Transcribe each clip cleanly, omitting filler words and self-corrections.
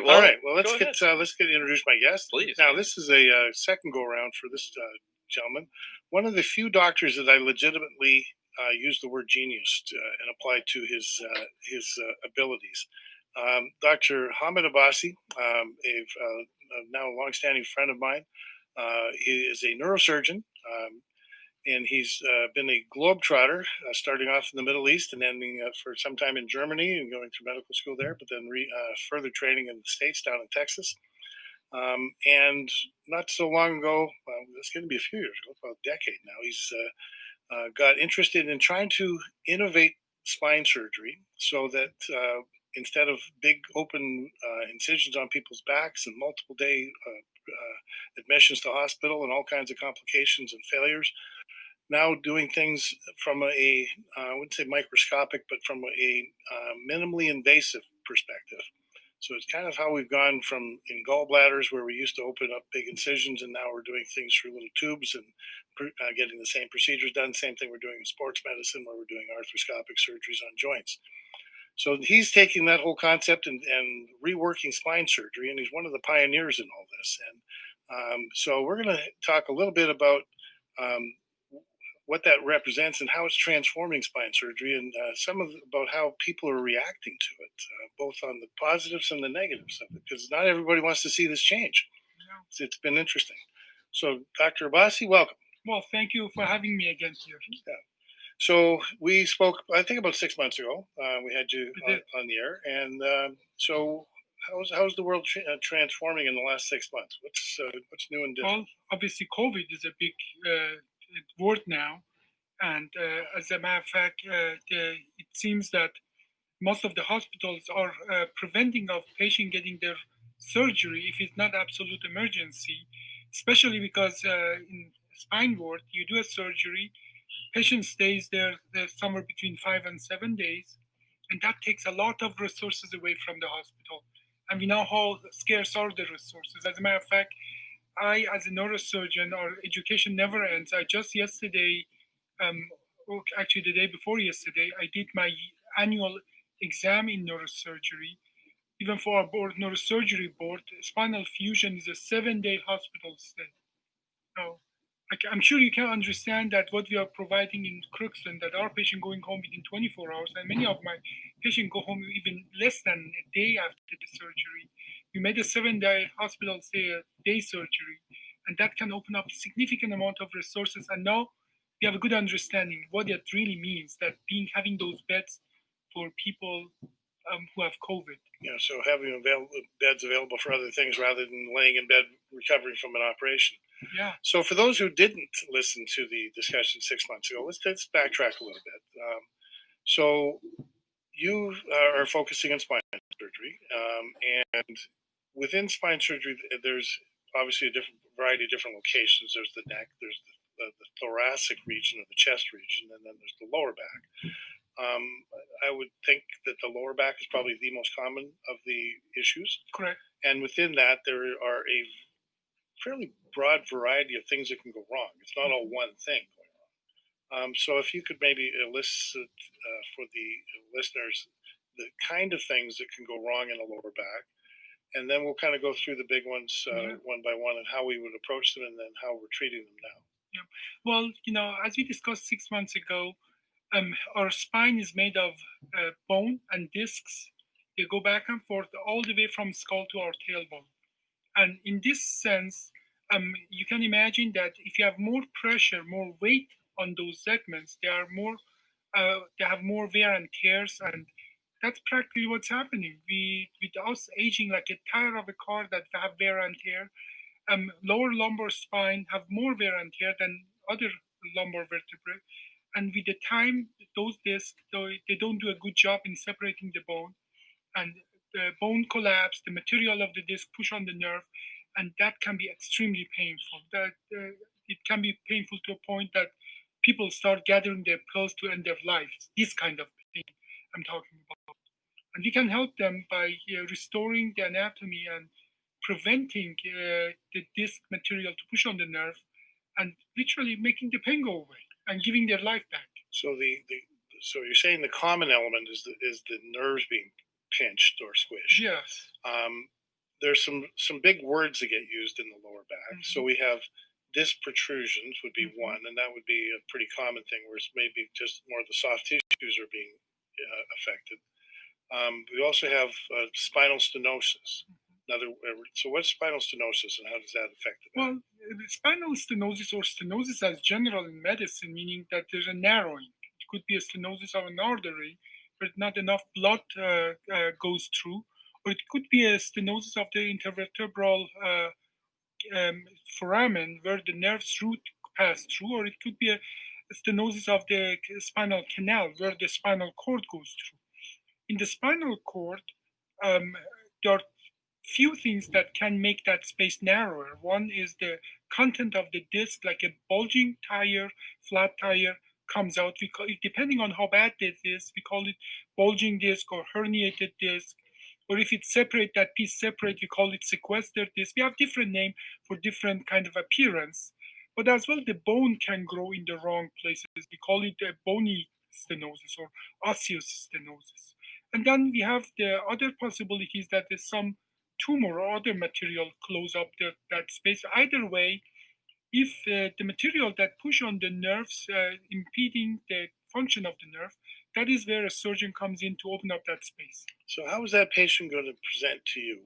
Well, All right. Well, go ahead. let's get introduce my guest. Please. Now, this is a second go around for this gentleman. One of the few doctors that I legitimately use the word genius and apply to his abilities. Dr. Mohamed Abbasi, now a longstanding friend of mine, he is a neurosurgeon. And he's been a globetrotter, starting off in the Middle East and ending for some time in Germany and going through medical school there, but then further training in the States down in Texas. And not so long ago, it's going to be a few years ago, about a decade now, he's got interested in trying to innovate spine surgery so that instead of big open incisions on people's backs and multiple day admissions to hospital and all kinds of complications and failures, now doing things from I wouldn't say microscopic, but from a minimally invasive perspective. So it's kind of how we've gone from in gallbladders where we used to open up big incisions, and now we're doing things through little tubes and getting the same procedures done. Same thing we're doing in sports medicine where we're doing arthroscopic surgeries on joints. So he's taking that whole concept and reworking spine surgery, and he's one of the pioneers in all this. And so we're going to talk a little bit about what that represents and how it's transforming spine surgery, and about how people are reacting to it, both on the positives and the negatives of it, because not everybody wants to see this change. Yeah. It's been interesting. So, Dr. Abbasi, welcome. Well, thank you for having me again here. Yeah. So we spoke, I think, about 6 months ago. We had you on the air, and so how's the world transforming in the last 6 months? What's new and different? Well, obviously, COVID is a big word now, and as a matter of fact, it seems that most of the hospitals are preventing of patient getting their surgery if it's not absolute emergency, especially because in spine ward you do a surgery, patient stays there somewhere between 5 and 7 days, and that takes a lot of resources away from the hospital, and we know how scarce are the resources. As a matter of fact, I, as a neurosurgeon, our education never ends. I just yesterday, actually the day before yesterday, I did my annual exam in neurosurgery. Even for our board, neurosurgery board, spinal fusion is a 7-day hospital stay. So I'm sure you can understand that what we are providing in KROX, and that our patient going home within 24 hours, and many of my patients go home even less than a day after the surgery. We made a 7-day hospital stay, a day surgery, and that can open up a significant amount of resources. And now we have a good understanding what that really means, that having those beds for people who have COVID. Yeah, so having beds available for other things rather than laying in bed recovering from an operation. Yeah. So for those who didn't listen to the discussion 6 months ago, let's backtrack a little bit. So you are focusing on spine surgery, and within spine surgery, there's obviously a variety of different locations. There's the neck, there's the thoracic region or the chest region, and then there's the lower back. I would think that the lower back is probably the most common of the issues. Correct. And within that, there are a fairly broad variety of things that can go wrong. It's not all one thing going on. So if you could maybe elicit for the listeners the kind of things that can go wrong in the lower back, and then we'll kind of go through the big ones one by one and how we would approach them and then how we're treating them now. Yeah. Well, as we discussed 6 months ago, our spine is made of bone and discs. They go back and forth all the way from skull to our tailbone. And in this sense, you can imagine that if you have more pressure, more weight on those segments, they have more wear and tears, and that's practically what's happening. With us aging like a tire of a car that have wear and tear, lower lumbar spine have more wear and tear than other lumbar vertebrae. And with the time, those discs, they don't do a good job in separating the bone, and the bone collapse, the material of the disc push on the nerve, and that can be extremely painful. It can be painful to a point that people start gathering their clothes to end their lives. This kind of thing I'm talking about. And we can help them by restoring the anatomy and preventing the disc material to push on the nerve, and literally making the pain go away and giving their life back. So so you're saying the common element is the nerves being pinched or squished. Yes. there's some big words that get used in the lower back. Mm-hmm. So we have disc protrusions would be Mm-hmm. one, and that would be a pretty common thing where it's maybe just more of the soft tissues are being affected. We also have spinal stenosis. Another, so what's spinal stenosis and how does that affect the back? Well, spinal stenosis or stenosis as general in medicine, meaning that there's a narrowing. It could be a stenosis of an artery, but not enough blood goes through, or it could be a stenosis of the intervertebral foramen where the nerve's root pass through, or it could be a stenosis of the spinal canal where the spinal cord goes through. In the spinal cord, um, there are few things that can make that space narrower. One is the content of the disc, like a bulging tire, flat tire comes out. We call it, depending on how bad this is, we call it bulging disc or herniated disc. Or if it's separate, that piece separate, we call it sequestered disc. We have different name for different kind of appearance. But as well, the bone can grow in the wrong places. We call it a bony stenosis or osseous stenosis. And then we have the other possibilities that there's some tumor or other material close up that space. Either way, if the material that push on the nerves impeding the function of the nerve, that is where a surgeon comes in to open up that space. So how is that patient going to present to you?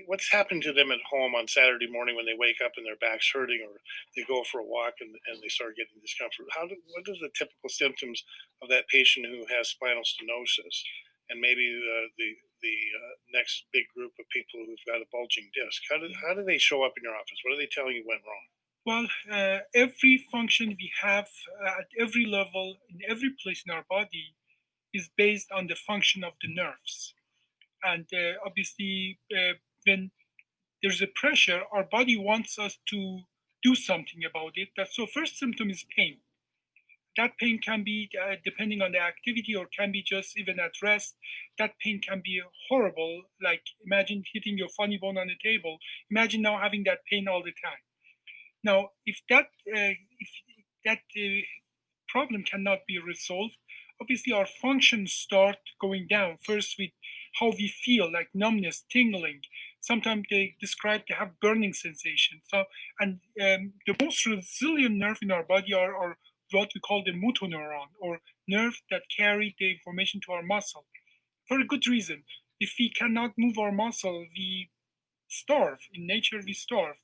What's happened to them at home on Saturday morning when they wake up and their back's hurting, or they go for a walk and they start getting discomfort? What is the typical symptoms of that patient who has spinal stenosis, and maybe the next big group of people who've got a bulging disc? How do they show up in your office? What are they telling you went wrong? Well, every function we have at every level, in every place in our body, is based on the function of the nerves. And obviously, when there's a pressure, our body wants us to do something about it. So first symptom is pain. That pain can be depending on the activity or can be just even at rest. That pain can be horrible. Like imagine hitting your funny bone on the table. Imagine now having that pain all the time. Now, if that problem cannot be resolved, obviously our functions start going down. First with how we feel, like numbness, tingling. Sometimes they describe to have burning sensation. And the most resilient nerve in our body are what we call the motoneuron, or nerve that carry the information to our muscle. For a good reason. If we cannot move our muscle, we starve. In nature, we starve.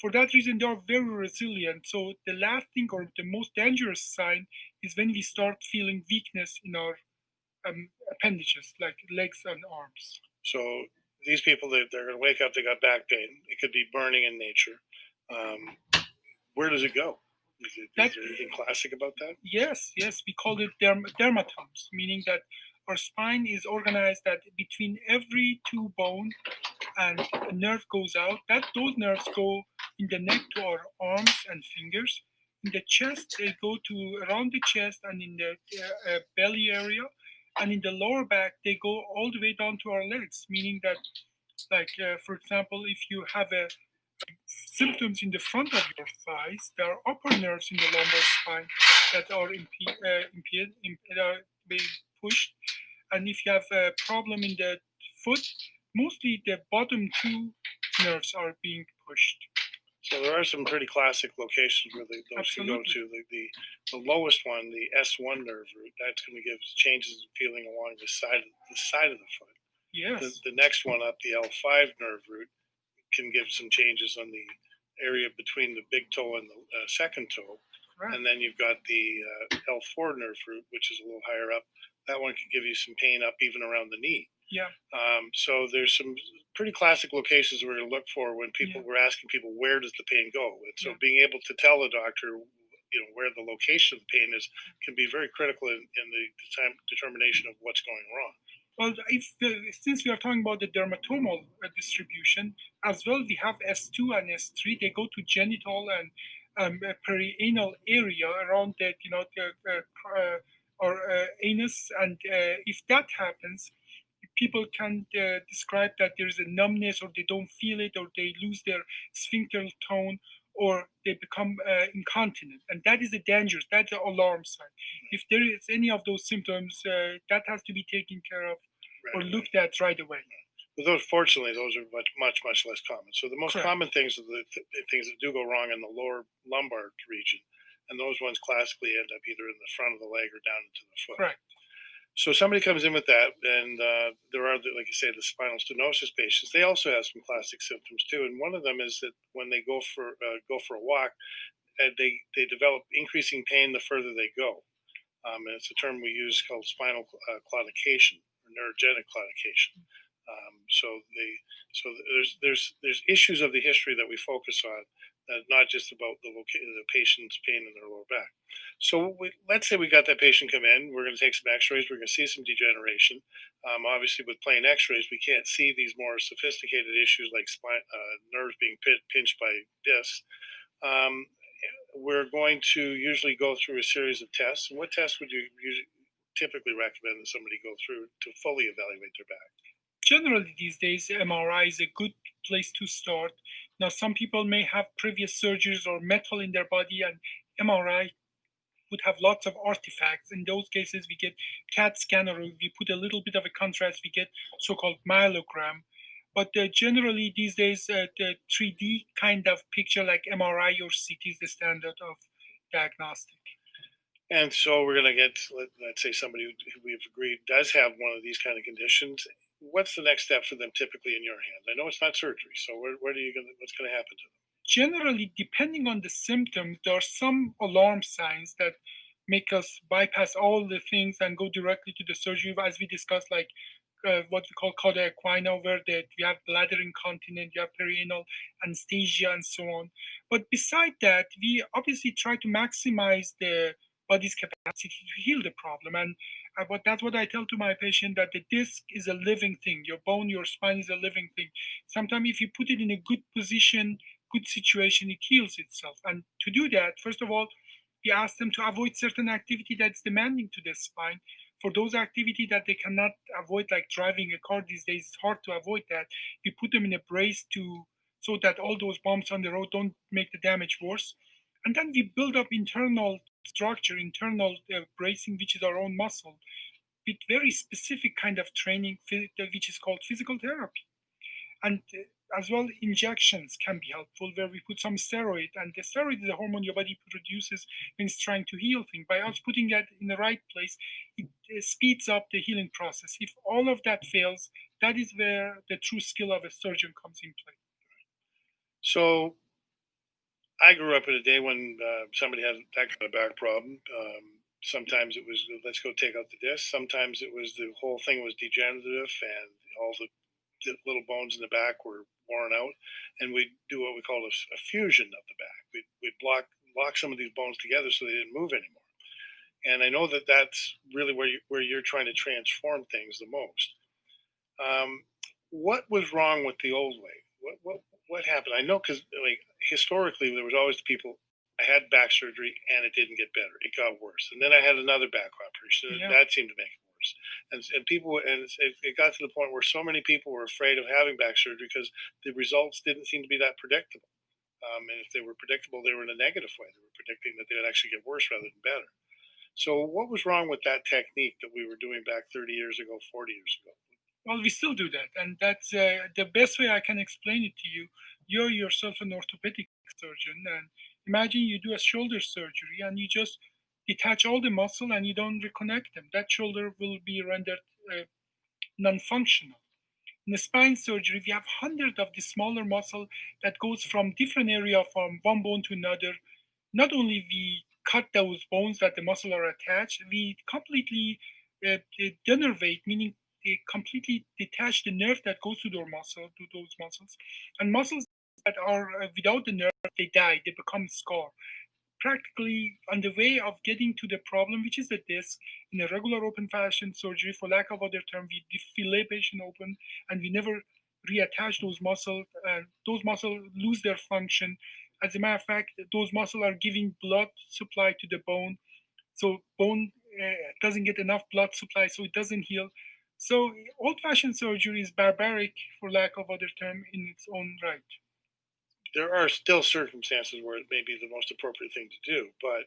For that reason, they are very resilient. So the last thing or the most dangerous sign is when we start feeling weakness in our appendages, like legs and arms. So these people they're going to wake up, they got back pain. It could be burning in nature. Where does it go? Is there anything classic about that? Yes, we call it dermatomes, meaning that our spine is organized that between every two bone and a nerve goes out, that those nerves go in the neck to our arms and fingers. In the chest, they go to around the chest and in the belly area. And in the lower back, they go all the way down to our legs, meaning that, like, for example, if you have symptoms in the front of your thighs, there are upper nerves in the lumbar spine that are being pushed. And if you have a problem in the foot, mostly the bottom two nerves are being pushed. So there are some pretty classic locations where those can go to. The lowest one, the S1 nerve root, that's going to give changes in feeling along the side of the foot. Yes. The next one up, the L5 nerve root, can give some changes on the area between the big toe and the second toe. Right. And then you've got the L4 nerve root, which is a little higher up. That one can give you some pain up even around the knee. Yeah. So there's some pretty classic locations we're going to look for when we're asking people, where does the pain go? And so being able to tell the doctor, where the location of the pain is can be very critical in the determination of what's going wrong. Well, since we are talking about the dermatomal distribution, as well, we have S2 and S3. They go to genital and perianal area around that, or anus. And if that happens, people can describe that there's a numbness, or they don't feel it, or they lose their sphincter tone, or they become incontinent. And that is dangerous. That's the alarm sign. If there is any of those symptoms, that has to be taken care of or looked at right away. But those, fortunately, those are much less common. So the most Correct. common things are the things that do go wrong in the lower lumbar region, and those ones classically end up either in the front of the leg or down into the foot. Correct. So somebody comes in with that, and there are, like you say, the spinal stenosis patients. They also have some classic symptoms too, and one of them is that when they go for a walk, they develop increasing pain the further they go. And it's a term we use called spinal claudication or neurogenic claudication. So there's issues of the history that we focus on, not just about the patient's pain in their lower back. So let's say we got that patient come in. We're going to take some X-rays. We're going to see some degeneration. Obviously, with plain X-rays, we can't see these more sophisticated issues like nerves being pinched by discs. Um, we're going to usually go through a series of tests. And what tests would you typically recommend that somebody go through to fully evaluate their back? Generally, these days, MRI is a good place to start. Now, some people may have previous surgeries or metal in their body, and MRI would have lots of artifacts. In those cases, we get CAT scan, or we put a little bit of a contrast, we get so-called myelogram. But generally, these days, the 3D kind of picture like MRI or CT is the standard of diagnostic. And so we're going to get, let's say somebody who we've agreed does have one of these kind of conditions. What's the next step for them typically in your hands? I know it's not surgery, so where do you going? What's going to happen to them? Generally, depending on the symptoms, there are some alarm signs that make us bypass all the things and go directly to the surgery, as we discussed, like what we call cauda equina, where that you have bladder incontinence, you have perianal anesthesia, and so on. But beside that, we obviously try to maximize the body's capacity to heal the problem. And that's what I tell to my patient, that the disc is a living thing. Your bone, your spine is a living thing. Sometimes if you put it in a good position, good situation, it heals itself. And to do that, first of all, we ask them to avoid certain activity that's demanding to the spine. For those activity that they cannot avoid, like driving a car these days, it's hard to avoid that. We put them in a brace to so that all those bumps on the road don't make the damage worse. And then we build up internal structure, internal bracing, which is our own muscle, with very specific kind of training, which is called physical therapy. And as well, injections can be helpful, where we put some steroid, and the steroid is a hormone your body produces when it's trying to heal things. By us putting that in the right place, it speeds up the healing process. If all of that fails, that is where the true skill of a surgeon comes in play. So I grew up in a day when somebody had that kind of back problem. Sometimes it was let's go take out the disc. Sometimes it was the whole thing was degenerative and all the little bones in the back were worn out, and we'd do what we call a fusion of the back. We'd lock some of these bones together so they didn't move anymore. And I know that that's really where you're trying to transform things the most. What was wrong with the old way? What happened? I know because like historically there was always people. I had back surgery and it didn't get better; it got worse. And then I had another back operation, and Yeah. that seemed to make it worse. And people and it got to the point where so many people were afraid of having back surgery because the results didn't seem to be that predictable. And if they were predictable, they were in a negative way. They were predicting that they would actually get worse rather than better. So, what was wrong with that technique that we were doing back 30 years ago, 40 years ago? Well, we still do that, and that's the best way I can explain it to you. You're yourself an orthopedic surgeon, and imagine you do a shoulder surgery and you just detach all the muscle and you don't reconnect them. That shoulder will be rendered uh, non-functional. In the spine surgery, we have hundreds of the smaller muscle that goes from different area from one bone to another. Not only we cut those bones that the muscle are attached, we completely denervate, meaning they completely detach the nerve that goes to those muscles, and muscles that are without the nerve, they die, they become scar. Practically on the way of getting to the problem, which is the disc, in a regular open fashion surgery, for lack of other term, we fillet patient open and we never reattach those muscles. Those muscles lose their function. As a matter of fact, those muscles are giving blood supply to the bone, so bone doesn't get enough blood supply, so it doesn't heal. So old-fashioned surgery is barbaric, for lack of other term, in its own right. There are still circumstances where it may be the most appropriate thing to do, but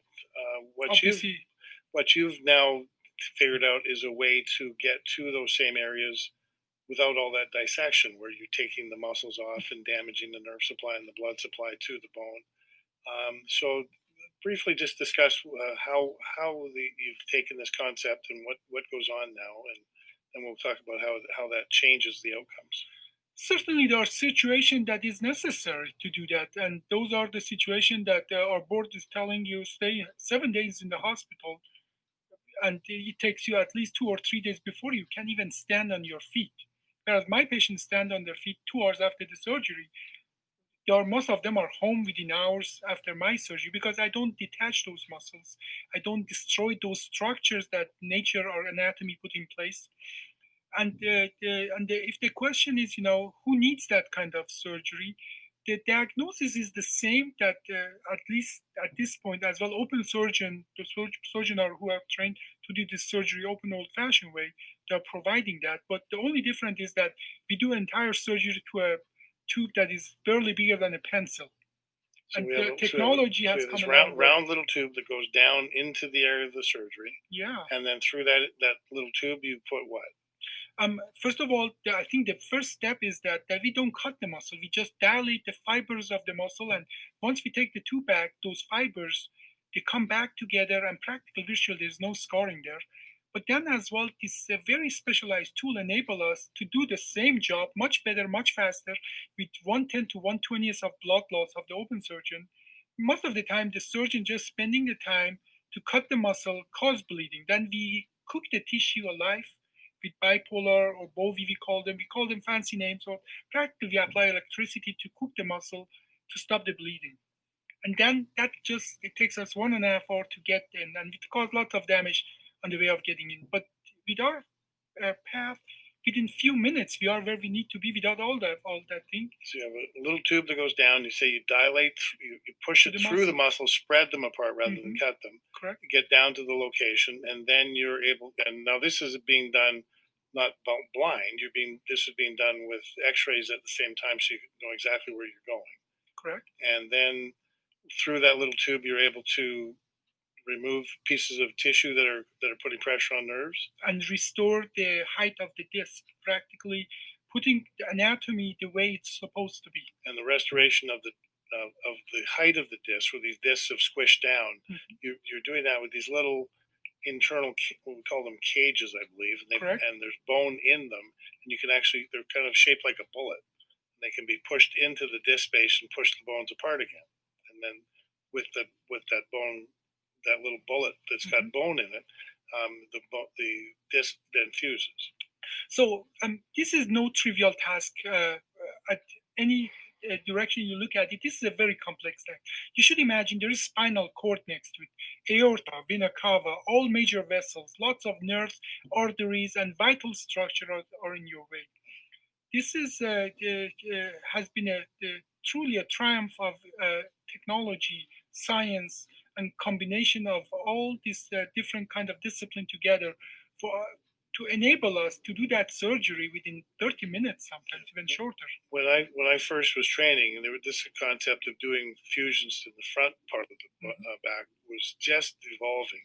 Obviously, what you've now figured out is a way to get to those same areas without all that dissection where you're taking the muscles off and damaging the nerve supply and the blood supply to the bone. So briefly just discuss you've taken this concept and what goes on now, and then we'll talk about how that changes the outcomes. Certainly, there are situations that is necessary to do that, and those are the situations that our board is telling you stay 7 days in the hospital, and it takes you at least 2 or 3 days before you can even stand on your feet. Whereas my patients stand on their feet 2 hours after the surgery. Most of them are home within hours after my surgery because I don't detach those muscles. I don't destroy those structures that nature or anatomy put in place. And if the question is, who needs that kind of surgery, the diagnosis is the same that at least at this point as well, the surgeon are who are trained to do this surgery open old-fashioned way, they're providing that. But the only difference is that we do entire surgery to a tube that is barely bigger than a pencil. So And we the have, technology has this come a long way. round little tube that goes down into the area of the surgery. Yeah. And then through that little tube, you put what? First of all, I think the first step is that we don't cut the muscle. We just dilate the fibers of the muscle. And once we take the tube back, those fibers, they come back together and practically visual, there's no scarring there. But then as well, this very specialized tool enable us to do the same job much better, much faster, with 1/10 to 1/20th of blood loss of the open surgeon. Most of the time, the surgeon just spending the time to cut the muscle, cause bleeding. Then we cook the tissue alive with bipolar or BOVI, we call them fancy names. So practically we apply electricity to cook the muscle to stop the bleeding. And then it takes us 1.5 hours to get in, and it causes lots of damage on the way of getting in. But with our path, within few minutes, we are where we need to be without all that thing. So you have a little tube that goes down. You say you dilate, you push it through the muscle, spread them apart rather than cut them. Correct. Get down to the location, and then you're able. And now this is being done not blind. This is being done with X-rays at the same time, so you know exactly where you're going. Correct. And then through that little tube, you're able to remove pieces of tissue that are putting pressure on nerves and restore the height of the disc, practically putting the anatomy the way it's supposed to be. And the restoration of the height of the disc, where these discs have squished down, you're doing that with these little internal, what we call them cages, I believe, and there's bone in them, and you can actually, they're kind of shaped like a bullet. And they can be pushed into the disc space and push the bones apart again. And then with that bone, that little bullet that's got bone in it, the disc then fuses. So this is no trivial task at any direction you look at it. This is a very complex thing. You should imagine there is spinal cord next to it, aorta, vena cava, all major vessels, lots of nerves, arteries, and vital structure are in your way. This is has been truly a triumph of technology, science, and combination of all these different kind of discipline together to enable us to do that surgery within 30 minutes, sometimes even shorter. When I first was training, and there was this concept of doing fusions to the front part of the back was just evolving.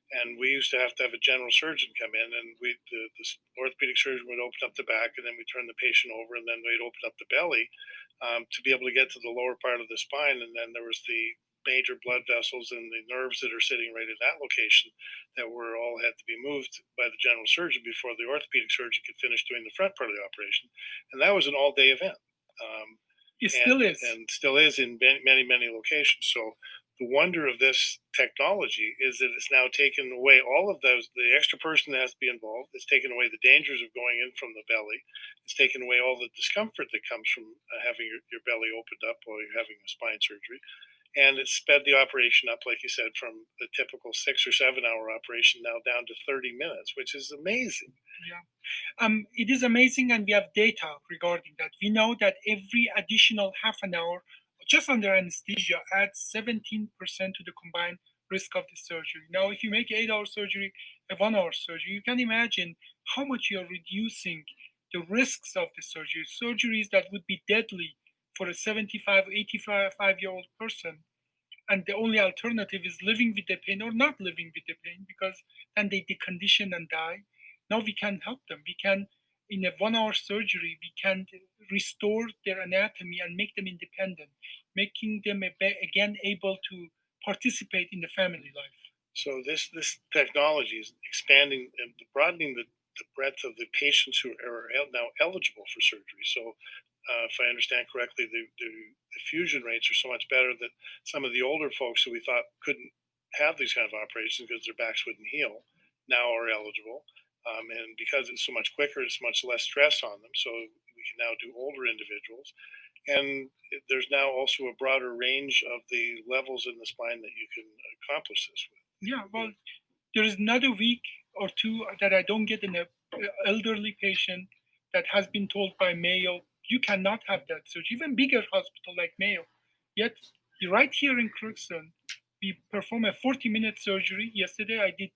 And we used to have a general surgeon come in, and the orthopedic surgeon would open up the back, and then we turn the patient over, and then we'd open up the belly to be able to get to the lower part of the spine. And then there was the major blood vessels and the nerves that are sitting right in that location that were all had to be moved by the general surgeon before the orthopedic surgeon could finish doing the front part of the operation. And that was an all-day event. Still is. And still is in many, many locations. So the wonder of this technology is that it's now taken away all of the extra person that has to be involved. It's taken away the dangers of going in from the belly. It's taken away all the discomfort that comes from having your belly opened up while you're having a spine surgery. And it sped the operation up, like you said, from the typical 6 or 7 hour operation now down to 30 minutes, which is amazing. Yeah. It is amazing, and we have data regarding that. We know that every additional half an hour, just under anesthesia, adds 17% to the combined risk of the surgery. Now, if you make 8-hour surgery, a 1-hour surgery, you can imagine how much you are reducing the risks of the surgery. Surgeries that would be deadly for a 75, 85-year-old person. And the only alternative is living with the pain or not living with the pain, because then they decondition and die. Now we can help them. We can in a 1 hour surgery, we can restore their anatomy and make them independent, making them again able to participate in the family life. So this technology is expanding and broadening the breadth of the patients who are now eligible for surgery. So if I understand correctly, the fusion rates are so much better that some of the older folks who we thought couldn't have these kind of operations because their backs wouldn't heal now are eligible. And because it's so much quicker, it's much less stress on them. So we can now do older individuals. And there's now also a broader range of the levels in the spine that you can accomplish this with. Yeah, well, there is not a week or two that I don't get an elderly patient that has been told by Mayo, you cannot have that surgery, even bigger hospital like Mayo. Yet, right here in Crookston, we perform a 40-minute surgery. Yesterday, I did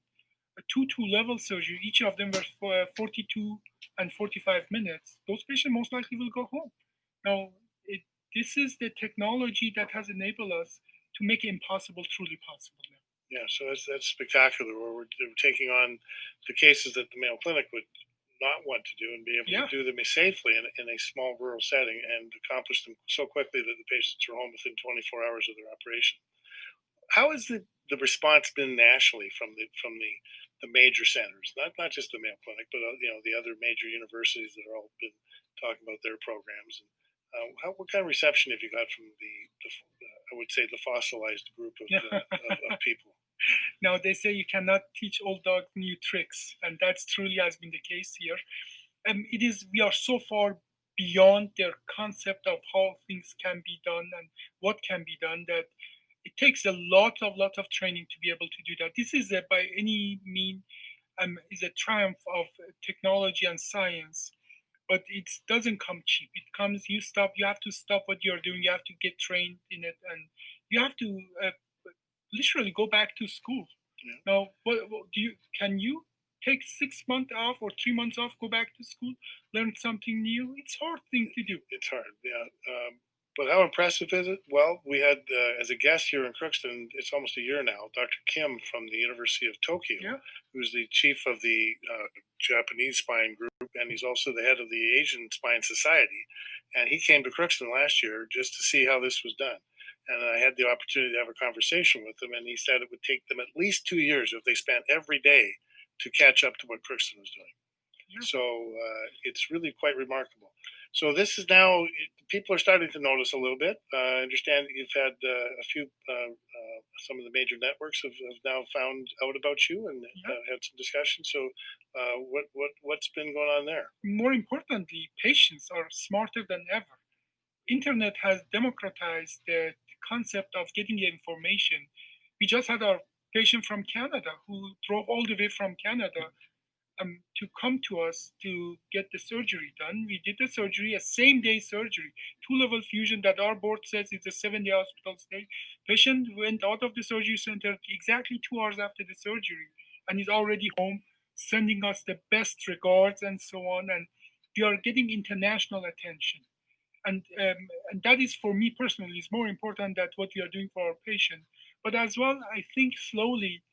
a 2-2 level surgery. Each of them were for 42 and 45 minutes. Those patients most likely will go home. Now, this is the technology that has enabled us to make impossible truly possible now. Yeah, so that's spectacular. Where we're taking on the cases that the Mayo Clinic would not want to do and be able Yeah. to do them safely in a small rural setting and accomplish them so quickly that the patients are home within 24 hours of their operation. How has the response been nationally from the major centers, not just the Mayo Clinic, but the other major universities that are all been talking about their programs? And what kind of reception have you got from the I would say the fossilized group of people? Now they say you cannot teach old dog new tricks, and that's truly has been the case here. It is we are so far beyond their concept of how things can be done and what can be done that it takes a lot of training to be able to do that. This is by any mean is a triumph of technology and science, but it doesn't come cheap. It comes you have to stop what you're doing. You have to get trained in it, and you have to literally go back to school. Yeah. Now, what do you can you take 6 months off or 3 months off, go back to school, learn something new? It's a hard thing to do. It's hard, yeah. But how impressive is it? Well, we had as a guest here in Crookston, it's almost a year now, Dr. Kim from the University of Tokyo, Yeah. who's the chief of the Japanese spine group, and he's also the head of the Asian Spine Society. And he came to Crookston last year just to see how this was done. And I had the opportunity to have a conversation with him, and he said it would take them at least 2 years if they spent every day to catch up to what Crookston was doing. Yeah. So it's really quite remarkable. So this is now people are starting to notice a little bit. I understand that you've had a few, some of the major networks have now found out about you and had some discussions. So what's been going on there? More importantly, patients are smarter than ever. Internet has democratized the concept of getting information. We just had our patient from Canada who drove all the way from Canada to come to us to get the surgery done. We did the surgery, a same day surgery, 2 level fusion that our board says is a 7-day hospital stay. Patient went out of the surgery center exactly 2 hours after the surgery and is already home, sending us the best regards and so on. And we are getting international attention. And that is for me personally is more important than what we are doing for our patient. But as well, I think slowly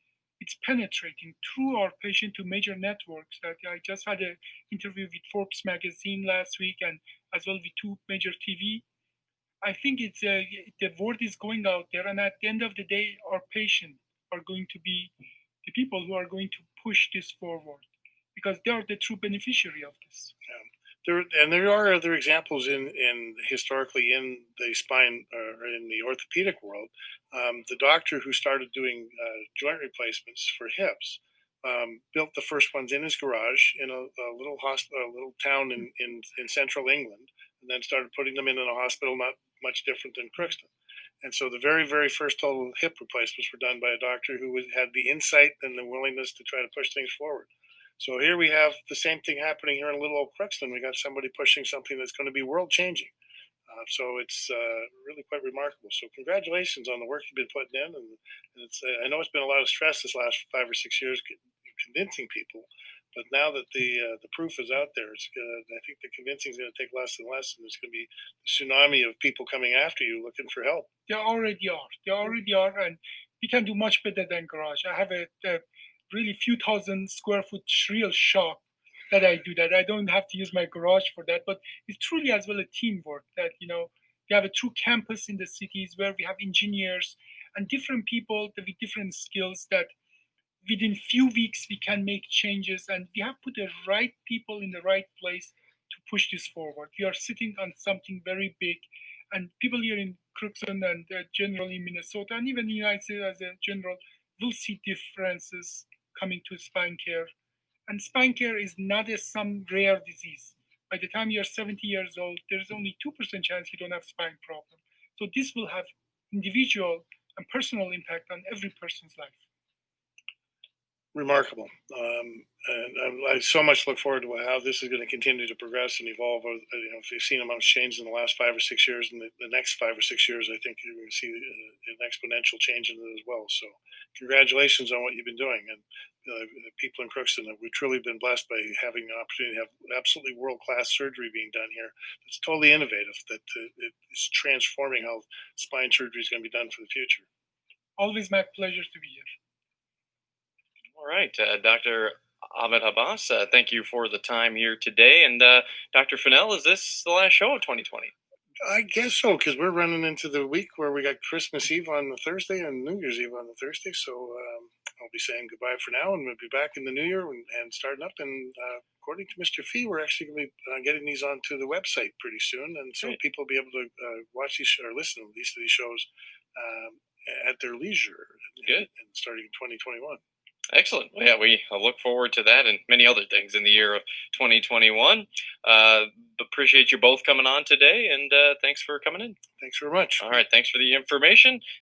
it's penetrating through our patient to major networks. That I just had an interview with Forbes magazine last week, and as well with 2 major TV. I think it's the word is going out there, and at the end of the day, our patients are going to be the people who are going to push this forward because they are the true beneficiary of this. There are other examples in historically in the spine or in the orthopedic world. The doctor who started doing joint replacements for hips built the first ones in his garage in a little hospital, a little town in central England, and then started putting them in a hospital not much different than Crookston. And so the very first total hip replacements were done by a doctor who had the insight and the willingness to try to push things forward. So here we have the same thing happening here in little old Crookston. We got somebody pushing something that's going to be world changing. So it's really quite remarkable. So congratulations on the work you've been putting in, and it's I know it's been a lot of stress this last 5 or 6 years convincing people, but now that the proof is out there, I think the convincing is going to take less and less, and there's going to be a tsunami of people coming after you looking for help. They already are, and we can do much better than garage. I have a really few thousand square foot real shop that I do that. I don't have to use my garage for that, but it's truly as well a teamwork that, we have a true campus in the cities where we have engineers and different people with different skills that within few weeks we can make changes, and we have put the right people in the right place to push this forward. We are sitting on something very big, and people here in Crookston and generally Minnesota and even the United States as a general will see differences coming to spine care. And spine care is not some rare disease. By the time you're 70 years old, there's only 2% chance you don't have spine problem. So this will have individual and personal impact on every person's life. Remarkable. And I so much look forward to how this is going to continue to progress and evolve. If you've seen how much change in the last 5 or 6 years, and the next 5 or 6 years, I think you're going to see an exponential change in it as well. So, congratulations on what you've been doing. And people in Crookston, we've truly been blessed by having the opportunity to have absolutely world-class surgery being done here. It's totally innovative. That it's transforming how spine surgery is going to be done for the future. Always my pleasure to be here. All right, Dr. Ahmed Abbas, thank you for the time here today. And Dr. Fennell, is this the last show of 2020? I guess so, because we're running into the week where we got Christmas Eve on the Thursday and New Year's Eve on the Thursday. So I'll be saying goodbye for now, and we'll be back in the new year and starting up. And according to Mr. Fee, we're actually going to be getting these onto the website pretty soon, and so people will be able to watch these or listen to these shows at their leisure. Good. And starting in 2021. Excellent. Well, yeah, we look forward to that and many other things in the year of 2021. Appreciate you both coming on today, and thanks for coming in. Thanks very much. All right, thanks for the information.